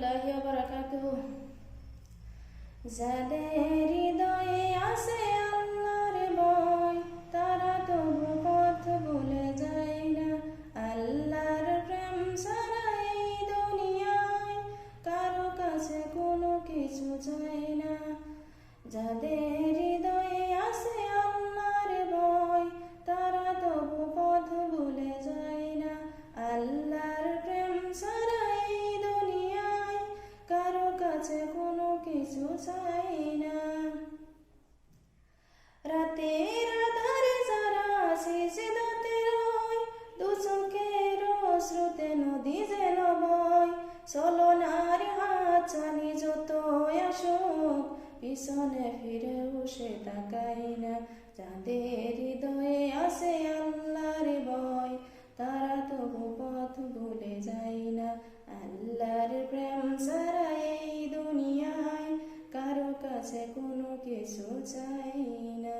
রহমতুল্লাহি ওয়া বারাকাতুহু। যাদের হৃদয়ে আছে আল্লাহর ভয়, তারা তবু পথ ভুলে যায় না। আল্লাহর প্রেম ছাড়া এই দুনিয়ায় কারো কাছে কোনো কিছু চায় না। যাদের হৃদয়ে আছে আল্লাহর ভয়, তারা তবু পথ ভুলে যায় না। আল্লাহর প্রেম ছাড়া এই দুনিয়ায় কারো কাছে কোনো কিছু চাই না। রাতের আধারে যারা সিজদাতে রয়, দু চোখের অশ্রুতে নদী যেন বয়। চলনার হাত ছানি যত আসুক, পিছনে ফিরেও সে তাকায় না। যাদের হৃদয়ে আছে আল্লাহর ভয়, তারা তবু পথ ভুলে যায় না। আল্লাহর প্রেম ছাড়া এই দুনিয়ায় কারো কাছে কোনো কিছু চাই না।